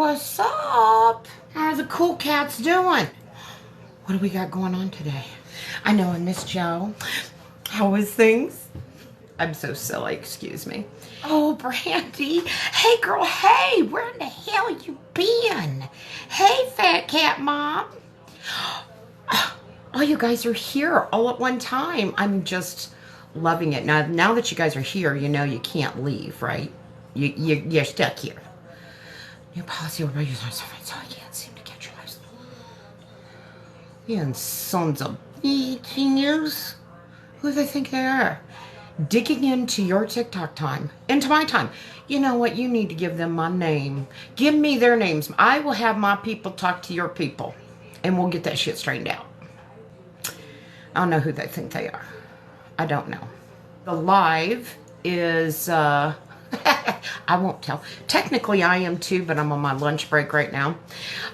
what's up? How are the cool cats doing? What do we got going on today? I know I missed Joe. How was things? I'm so silly, excuse me. Oh, Brandy. Hey, girl, hey, where in the hell you been? Hey, fat cat mom. Oh, you guys are here all at one time. I'm just loving it. Now that you guys are here, you know you can't leave, right? You're stuck here. New policy over use on something, so I can't seem to catch your lives. You sons of bitches. Who do they think they are? Digging into your TikTok time, into my time. You know what? You need to give them my name. Give me their names. I will have my people talk to your people, and we'll get that shit straightened out. I don't know who they think they are. I don't know. The live is, I won't tell. Technically, I am too, but I'm on my lunch break right now.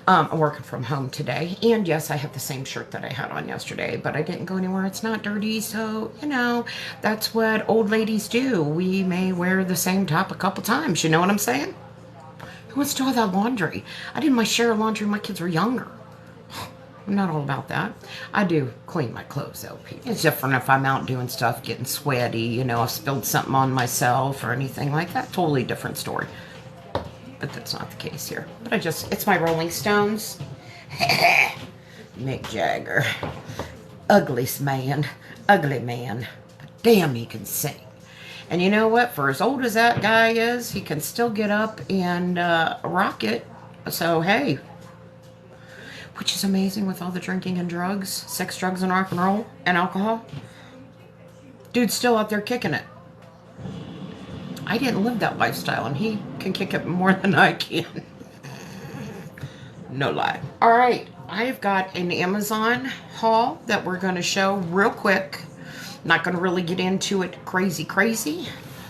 I'm working from home today. And yes, I have the same shirt that I had on yesterday, but I didn't go anywhere. It's not dirty, so, you know, that's what old ladies do. We may wear the same top a couple times. You know what I'm saying? Who wants to do all that laundry? I did my share of laundry when my kids were younger. I'm not all about that. I do clean my clothes, though, people. It's different if I'm out doing stuff, getting sweaty, you know, I've spilled something on myself or anything like that. Totally different story. But that's not the case here. But it's my Rolling Stones. Mick Jagger. Ugliest man. Ugly man. But damn, he can sing. And you know what? For as old as that guy is, he can still get up and rock it. So, hey. Which is amazing with all the drinking and drugs, sex, drugs, and rock and roll, and alcohol. Dude's still out there kicking it. I didn't live that lifestyle, and he can kick it more than I can. No lie. All right, I've got an Amazon haul that we're going to show real quick. Not going to really get into it crazy.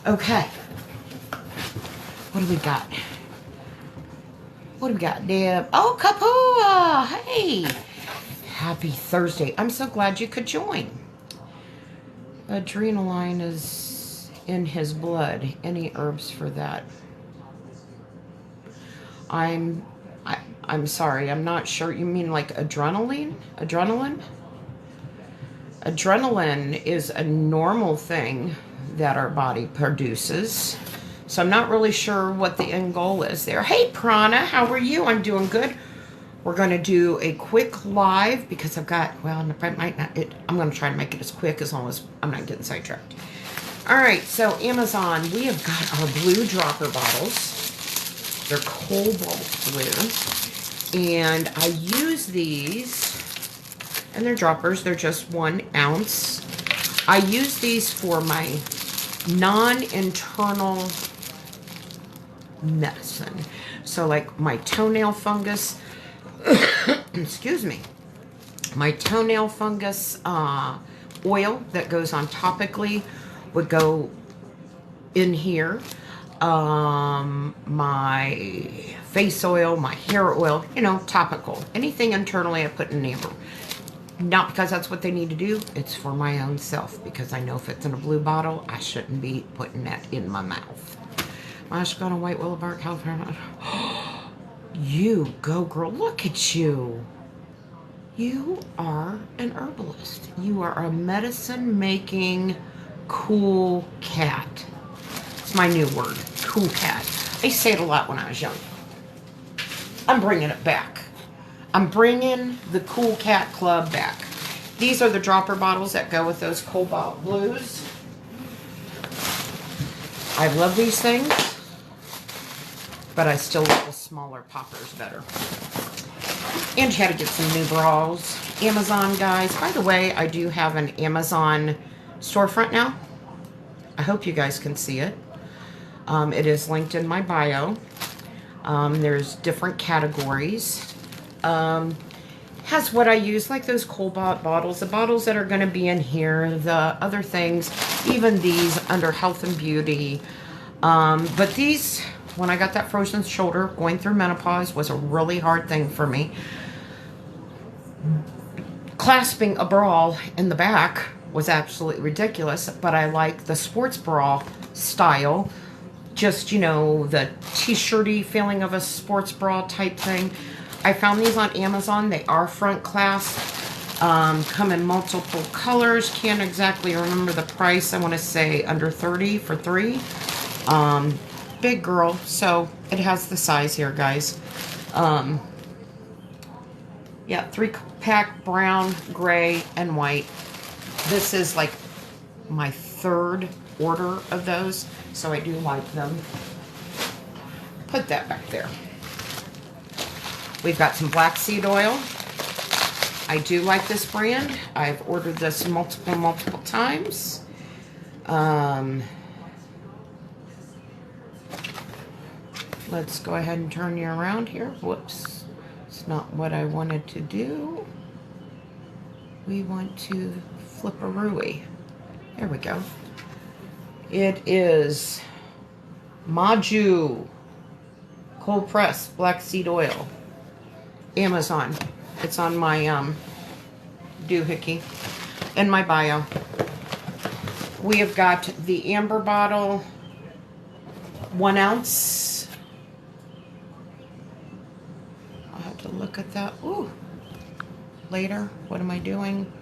Okay. What do we got? What do we got, Deb? Oh, Kapua! Hey! Happy Thursday. I'm so glad you could join. Adrenaline is in his blood. Any herbs for that? I'm sorry. I'm not sure. You mean like adrenaline? Adrenaline? Adrenaline is a normal thing that our body produces. So I'm not really sure what the end goal is there. Hey, Prana, how are you? I'm doing good. We're going to do a quick live because I've got, well, I'm going to try to make it as quick as long as I'm not getting sidetracked. All right, so Amazon, we have got our blue dropper bottles. They're cobalt blue. And I use these, and they're droppers. They're just 1 ounce. I use these for my non-internal medicine. So like my toenail fungus, excuse me, my toenail fungus oil that goes on topically would go in here. My face oil, my hair oil, you know, topical. Anything internally I put in amber. Not because that's what they need to do. It's for my own self. Because I know if it's in a blue bottle, I shouldn't be putting that in my mouth. Mash on a white willow bark, California. You go, girl. Look at you. You are an herbalist. You are a medicine-making cool cat. It's my new word. Cool cat. I used to say it a lot when I was young. I'm bringing it back. I'm bringing the Cool Cat Club back. These are the dropper bottles that go with those cobalt blues. I love these things, but I still like the smaller poppers better. And you had to get some new bras. Amazon, guys. By the way, I do have an Amazon storefront now. I hope you guys can see it. It is linked in my bio. There's different categories. Has what I use, like those cobalt bottles, the bottles that are going to be in here, the other things, even these under health and beauty. But these, when I got that frozen shoulder, going through menopause was a really hard thing for me. Clasping a bra in the back was absolutely ridiculous, but I like the sports bra style. just, you know, the t-shirty feeling of a sports bra type thing. I found these on Amazon. They are front clasp. Come in multiple colors. Can't exactly remember the price. I want to say under 30 for 3. Big girl, so it has the size here, guys. Yeah, 3-pack, brown, gray, and white. This is like my 3rd order of those, so I do like them. Put that back there. We've got some black seed oil. I do like this brand. I've ordered this multiple times. Let's go ahead and turn you around here. Whoops. It's not what I wanted to do. We want to flip-a-rooey. There we go. It is Maju cold press black seed oil. Amazon. It's on my doohickey in my bio. We have got the amber bottle, 1 ounce. I'll have to look at that. Ooh. Later. What am I doing?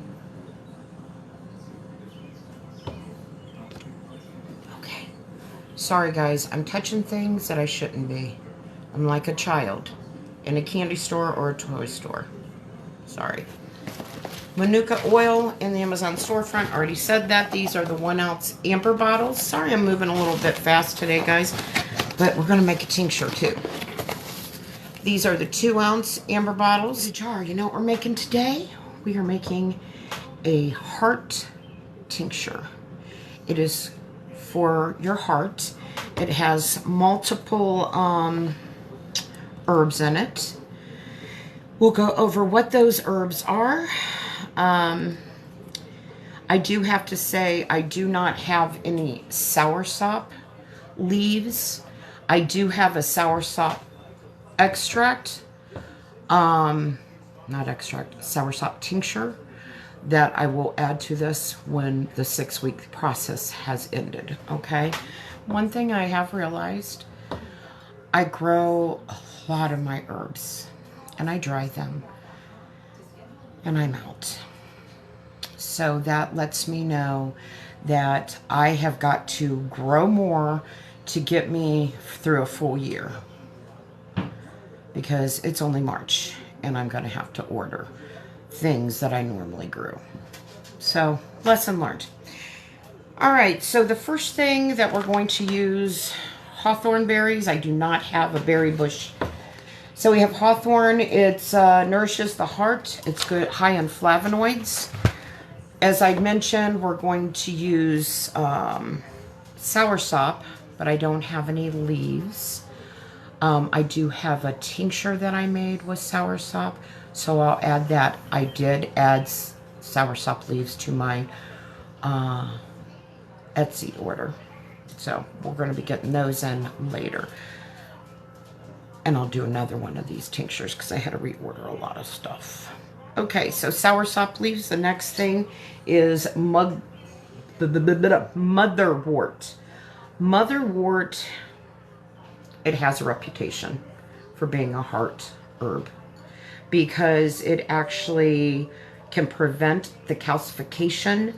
Okay. Sorry guys, I'm touching things that I shouldn't be. I'm like a child in a candy store or a toy store. Sorry. Manuka oil in the Amazon storefront. Already said that. These are the 1 ounce amber bottles. Sorry I'm moving a little bit fast today, guys. But we're going to make a tincture too. These are the 2 ounce amber bottles. The jar. You know what we're making today? We are making a heart tincture. It is for your heart. It has multiple herbs in it. We'll go over what those herbs are. I do have to say I do not have any soursop leaves. I do have a soursop extract, not extract, soursop tincture that I will add to this when the 6-week process has ended, okay? One thing I have realized, I grow a lot of my herbs and I dry them and I'm out. So that lets me know that I have got to grow more to get me through a full year, because it's only March and I'm going to have to order things that I normally grew. So, lesson learned. All right, so the first thing that we're going to use, hawthorn berries. I do not have a berry bush. So we have hawthorn. It nourishes the heart. It's good, high in flavonoids. As I mentioned, we're going to use soursop, but I don't have any leaves. I do have a tincture that I made with soursop, so I'll add that. I did add soursop leaves to my Etsy order, so we're going to be getting those in later. And I'll do another one of these tinctures because I had to reorder a lot of stuff. Okay, so soursop leaves. The next thing is motherwort. Motherwort, it has a reputation for being a heart herb because it actually can prevent the calcification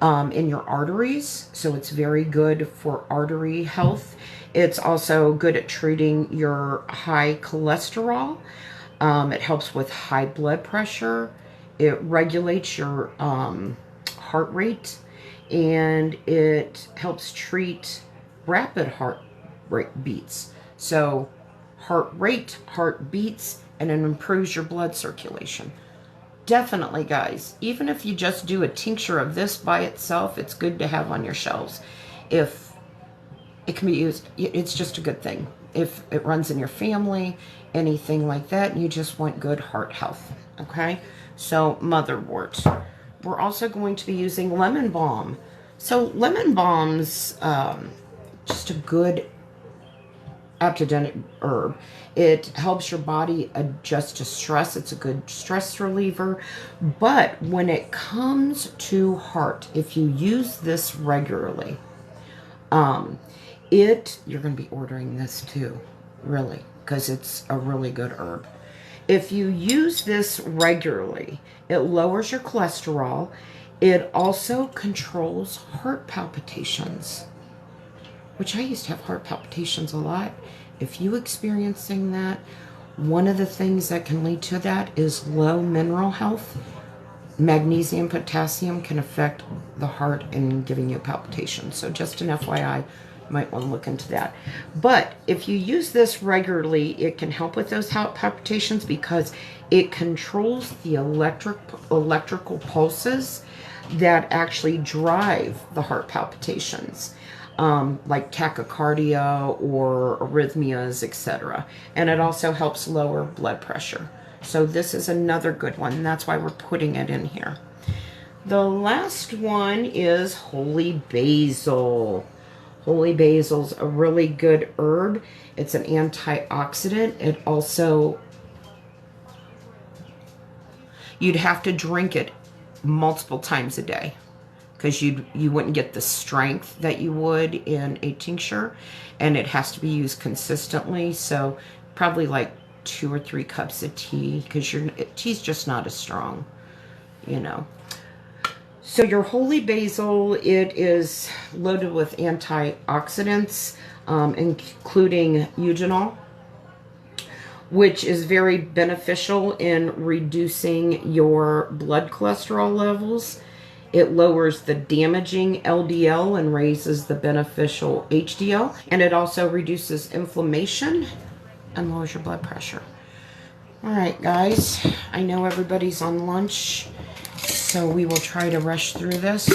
in your arteries. So it's very good for artery health. It's also good at treating your high cholesterol. It helps with high blood pressure. It regulates your heart rate, and it helps treat rapid heart rate beats. So heart rate, heart beats, and it improves your blood circulation. Definitely, guys, even if you just do a tincture of this by itself, it's good to have on your shelves. If it can be used, it's just a good thing. If it runs in your family, anything like that, and you just want good heart health, okay? So motherwort. We're also going to be using lemon balm. So lemon balm's just a good adaptogenic herb. It helps your body adjust to stress. It's a good stress reliever. But when it comes to heart, if you use this regularly, You're going to be ordering this too, really, because it's a really good herb. If you use this regularly, it lowers your cholesterol. It also controls heart palpitations, which I used to have heart palpitations a lot. If you experiencing that, one of the things that can lead to that is low mineral health. Magnesium, potassium can affect the heart and giving you palpitations. So just an FYI, you might want to look into that. But if you use this regularly, it can help with those heart palpitations because it controls the electrical pulses that actually drive the heart palpitations, like tachycardia or arrhythmias, etc. And it also helps lower blood pressure. So this is another good one, and that's why we're putting it in here. The last one is holy basil. Holy basil's a really good herb. It's an antioxidant. It also, you'd have to drink it multiple times a day because you wouldn't get the strength that you would in a tincture, and it has to be used consistently. So probably like 2 or 3 cups of tea, because your tea's just not as strong, you know. So your holy basil, it is loaded with antioxidants, including eugenol, which is very beneficial in reducing your blood cholesterol levels. It lowers the damaging LDL and raises the beneficial HDL, and it also reduces inflammation and lowers your blood pressure. All right, guys, I know everybody's on lunch, so we will try to rush through this.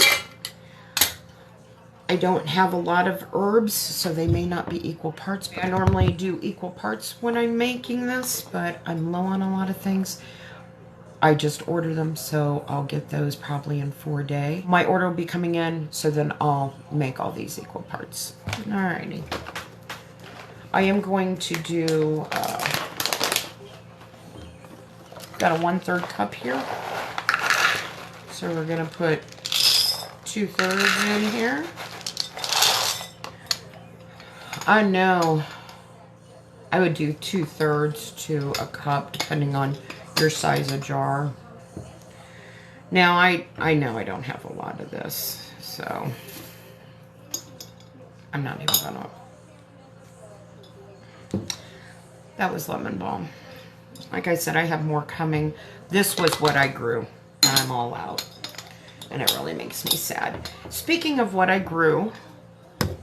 I don't have a lot of herbs, so they may not be equal parts. I normally do equal parts when I'm making this, but I'm low on a lot of things. I just order them, so I'll get those probably in 4 days. My order will be coming in, so then I'll make all these equal parts. All righty. I am going to do, got a 1/3 cup here. So we're going to put 2/3 in here. I know I would do 2/3 to a cup, depending on your size of jar. Now, I know I don't have a lot of this, so I'm not even gonna. That was lemon balm. Like I said, I have more coming. This was what I grew, and I'm all out. And it really makes me sad. Speaking of what I grew,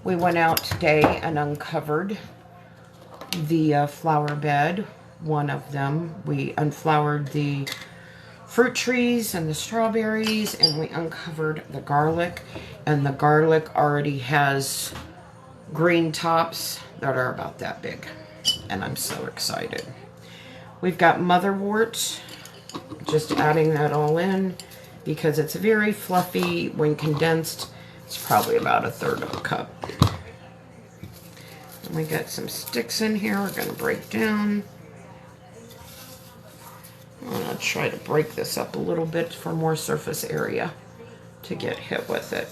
we went out today and uncovered the flower bed. One of them. We unflowered the fruit trees and the strawberries, and we uncovered the garlic. And the garlic already has green tops that are about that big. And I'm so excited. We've got motherwort, just adding that all in because it's very fluffy. When condensed, it's probably about 1/3 of a cup. And we got some sticks in here we're going to break down. I'm going to try to break this up a little bit for more surface area to get hit with it.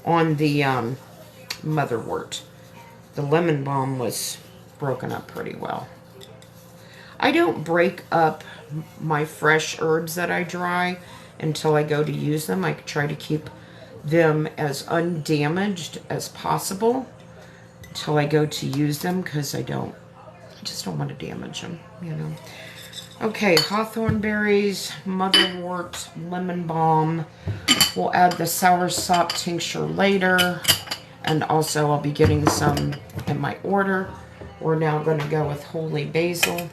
On the motherwort, the lemon balm was broken up pretty well. I don't break up my fresh herbs that I dry until I go to use them. I try to keep them as undamaged as possible until I go to use them, because I just don't want to damage them, you know. Okay, hawthorn berries, motherwort, lemon balm. We'll add the soursop tincture later, and also I'll be getting some in my order. We're now going to go with holy basil.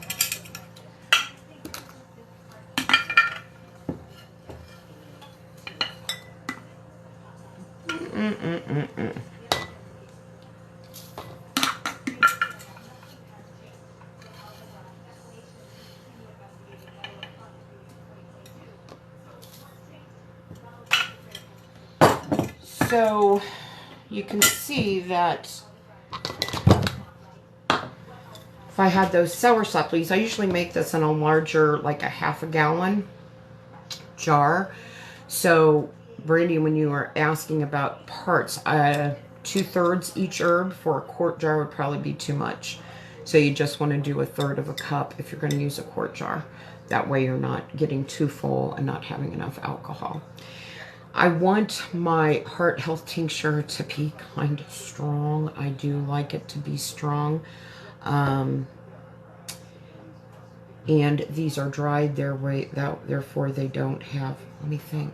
So you can see that if I had those soursop leaves, I usually make this in a larger, like a 1/2 gallon jar. So Brandy, when you were asking about parts, 2/3 each herb. For a quart jar would probably be too much. So you just want to do 1/3 of a cup if you're going to use a quart jar. That way you're not getting too full and not having enough alcohol. I want my heart health tincture to be kind of strong. I do like it to be strong. And these are dried their way, therefore they don't have, let me think.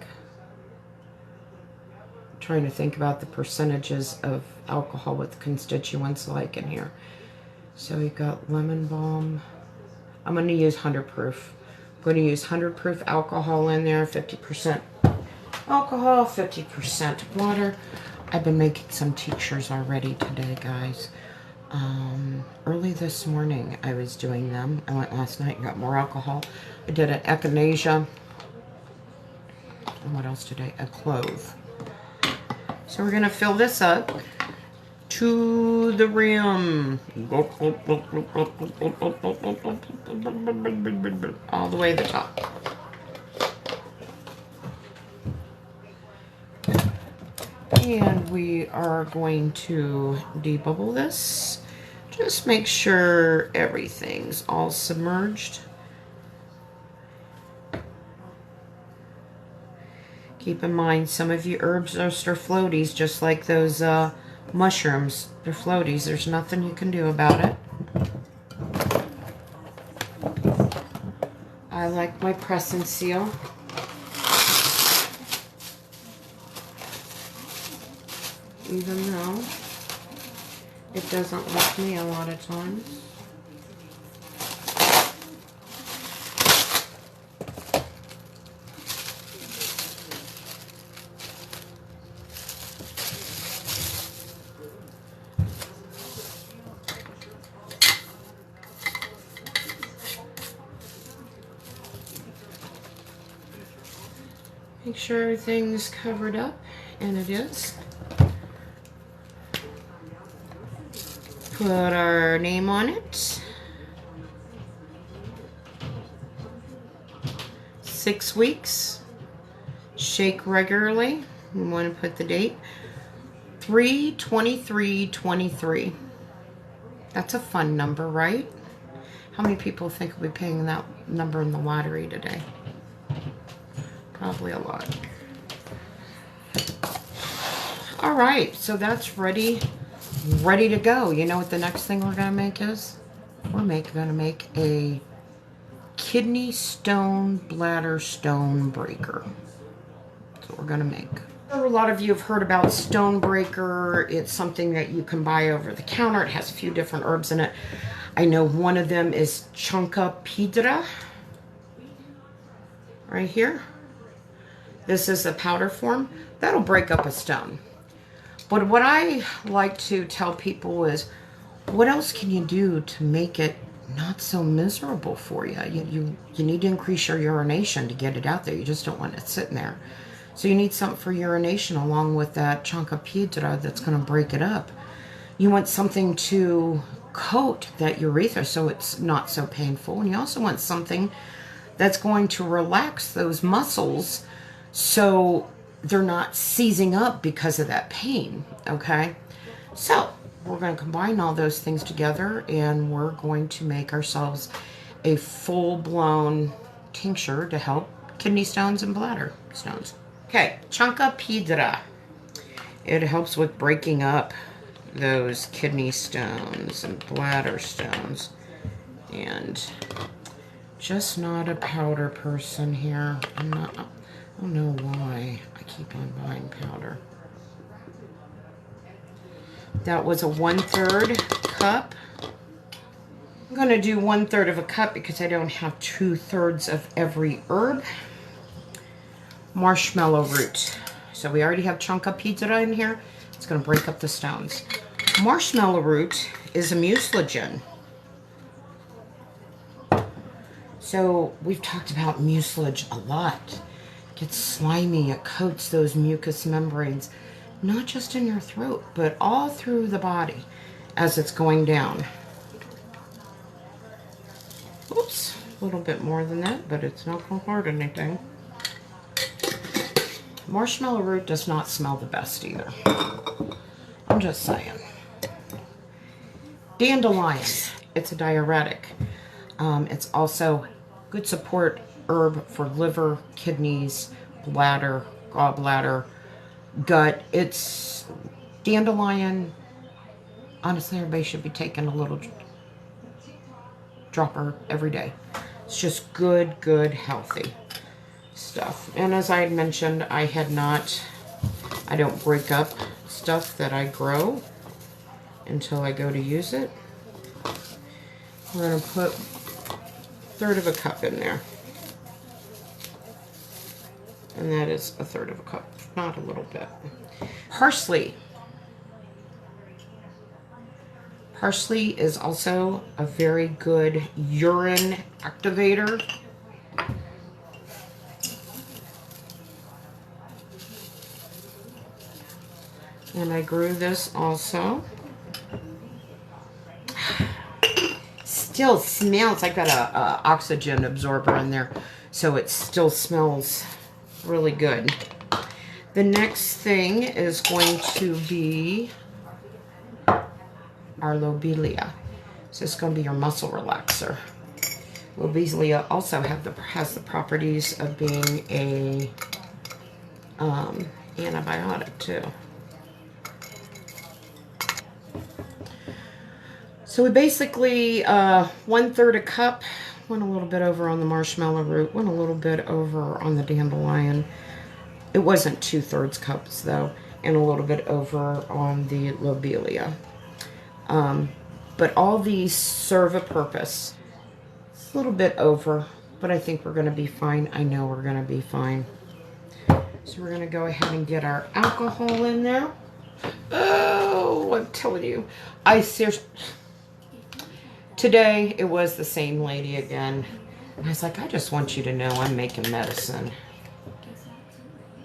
I'm trying to think about the percentages of alcohol with constituents like in here. So we've got lemon balm. I'm going to use 100 proof. I'm going to use 100 proof alcohol in there, 50% alcohol, 50% water. I've been making some tinctures already today, guys. Early this morning I was doing them. I went last night and got more alcohol. I did an echinacea. And what else did I? A clove. So we're going to fill this up to the rim. All the way to the top. And we are going to debubble this. Just make sure everything's all submerged. Keep in mind, some of you herbs are floaties, just like those mushrooms. They're floaties. There's nothing you can do about it. I like my press and seal. Even though it doesn't like me a lot of times. Make sure everything's covered up, and it is. Put our name on it. 6 weeks. Shake regularly. We want to put the date. 3/23/23. That's a fun number, right? How many people think we'll be paying that number in the lottery today? Probably a lot. All right, so that's ready to go. You know what the next thing we're gonna make is? We're gonna make a kidney stone bladder stone breaker. That's what we're gonna make. A lot of you have heard about stone breaker. It's something that you can buy over the counter. It has a few different herbs in it. I know one of them is Tincture right here. This is a powder form. That'll break up a stone. But what I like to tell people is, what else can you do to make it not so miserable for you? You need to increase your urination to get it out there. You just don't want it sitting there. So you need something for urination along with that Tincture that's going to break it up. You want something to coat that urethra so it's not so painful. And you also want something that's going to relax those muscles so they're not seizing up because of that pain, okay? So we're going to combine all those things together, and we're going to make ourselves a full-blown tincture to help kidney stones and bladder stones. Okay, Tincture. It helps with breaking up those kidney stones and bladder stones. And just not a powder person here. I don't know why I keep on buying powder. That was a 1/3 cup. I'm going to do 1/3 of a cup because I don't have 2/3 of every herb. Marshmallow root. So we already have Tincture in here. It's going to break up the stones. Marshmallow root is a mucilage. So we've talked about mucilage a lot. It gets slimy, it coats those mucous membranes, not just in your throat, but all through the body as it's going down. Oops, a little bit more than that, but it's not going to hurt anything. Marshmallow root does not smell the best either. I'm I'm just saying. Dandelion. It's a diuretic. It's also good support herb for liver, kidneys, bladder, gallbladder, gut. It's dandelion. Honestly, everybody should be taking a little dropper every day. It's just good, healthy stuff. And as I had mentioned, I don't break up stuff that I grow until I go to use it. We're going to put 1/3 of a cup in there. And that is 1/3 of a cup, not a little bit. Parsley. Parsley is also a very good urine activator. And I grew this also. Still smells. I got a oxygen absorber in there, so it still smells really good. The next thing is going to be our lobelia. So it's going to be your muscle relaxer. Lobelia also has the properties of being a antibiotic too. So we basically 1/3 a cup. Went a little bit over on the marshmallow root. Went a little bit over on the dandelion. It wasn't 2/3 cups though, and a little bit over on the lobelia. But all these serve a purpose. It's a little bit over, but I think we're going to be fine. I know we're going to be fine. So we're going to go ahead and get our alcohol in there. Oh, I'm telling you. I seriously... Today, it was the same lady again. And I was like, I just want you to know I'm making medicine.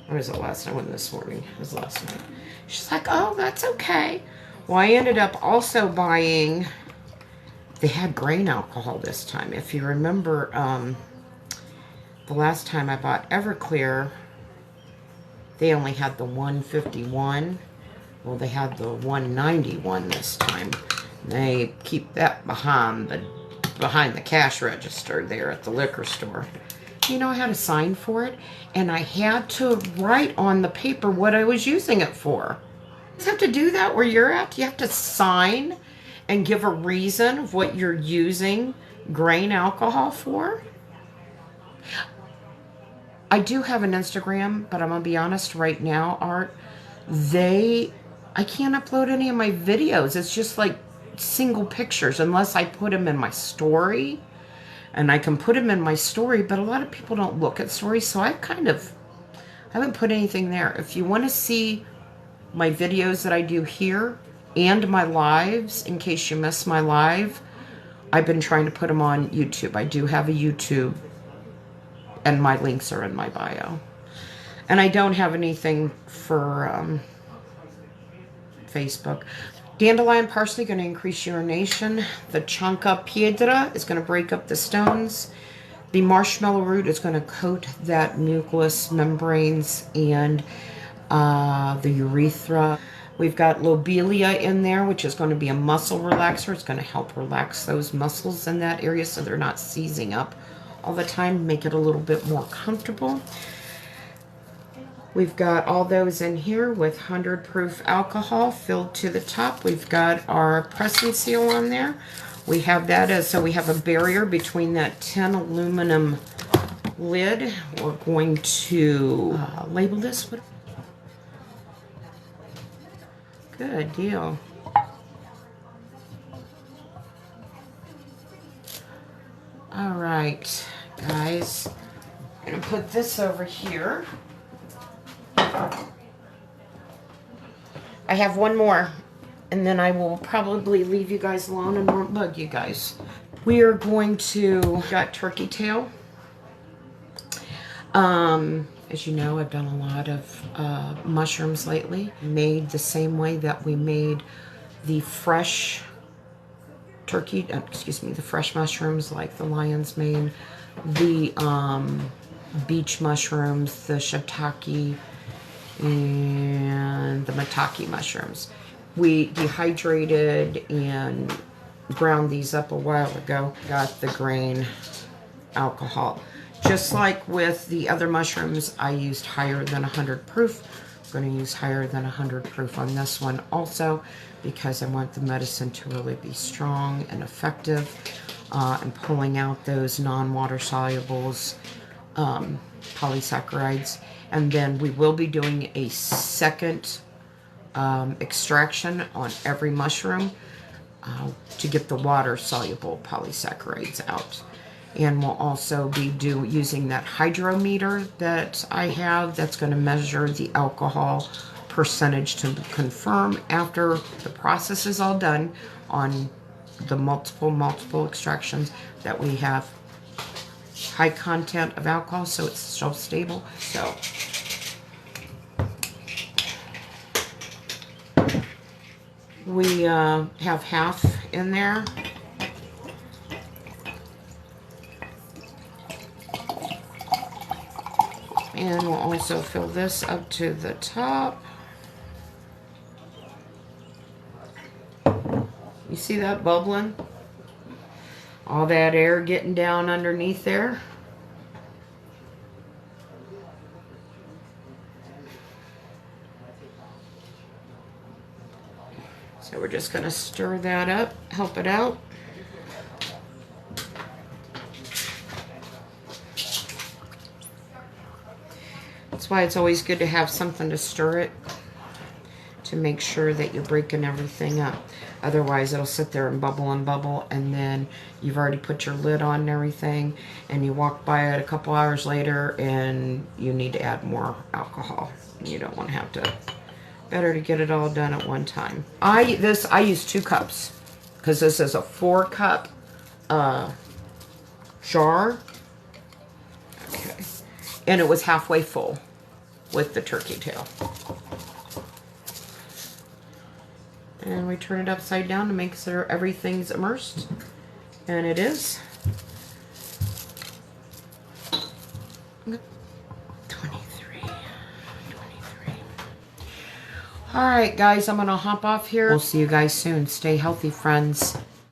Or was it last night? It wasn't this morning. It was last night. She's like, oh, that's okay. Well, I ended up also buying... They had grain alcohol this time. If you remember, the last time I bought Everclear, they only had the 151. Well, they had the 191 this time. They keep that behind the cash register there at the liquor store. You know, I had a sign for it, and I had to write on the paper what I was using it for. You have to do that where you're at. You have to sign and give a reason of what you're using grain alcohol for. I do have an Instagram, but I'm going to be honest right now, Art, I can't upload any of my videos. It's just like single pictures unless I put them in my story. And I can put them in my story, but a lot of people don't look at stories, so I haven't put anything there. If you want to see my videos that I do here and my lives, in case you miss my live, I've been trying to put them on YouTube. I do have a YouTube, and my links are in my bio. And I don't have anything for Facebook. Dandelion parsley going to increase urination. The chanca piedra is going to break up the stones. The marshmallow root is going to coat that mucous membranes and the urethra. We've got lobelia in there, which is going to be a muscle relaxer. It's going to help relax those muscles in that area so they're not seizing up all the time, make it a little bit more comfortable. We've got all those in here with 100 proof alcohol filled to the top. We've got our pressing seal on there. We have that so we have a barrier between that tin aluminum lid. We're going to label this. Good deal. All right, guys. I'm going to put this over here. I have one more, and then I will probably leave you guys alone and won't bug you guys. We are going to got turkey tail. As you know, I've done a lot of mushrooms lately, made the same way that we made the fresh turkey, the fresh mushrooms like the lion's mane, the beach mushrooms, the shiitake, and the maitake mushrooms. We dehydrated and ground these up a while ago. Got the grain alcohol. Just like with the other mushrooms, I used higher than 100 proof. I'm going to use higher than 100 proof on this one also because I want the medicine to really be strong and effective and pulling out those non-water solubles, polysaccharides. And then we will be doing a second extraction on every mushroom to get the water soluble polysaccharides out. And we'll also be using that hydrometer that I have that's going to measure the alcohol percentage to confirm after the process is all done on the multiple extractions that we have high content of alcohol, so it's shelf stable. So we have half in there. And we'll also fill this up to the top. You see that bubbling? All that air getting down underneath there. So we're just going to stir that up, help it out. That's why it's always good to have something to stir it, to make sure that you're breaking everything up. Otherwise it'll sit there and bubble, and then you've already put your lid on and everything, and you walk by it a couple hours later and you need to add more alcohol. You don't want to have to. Better to get it all done at one time. I use 2 cups because this is a 4-cup jar. Okay. And it was halfway full with the turkey tail. And we turn it upside down to make sure everything's immersed. And it is. 23. All right, guys, I'm going to hop off here. We'll see you guys soon. Stay healthy, friends.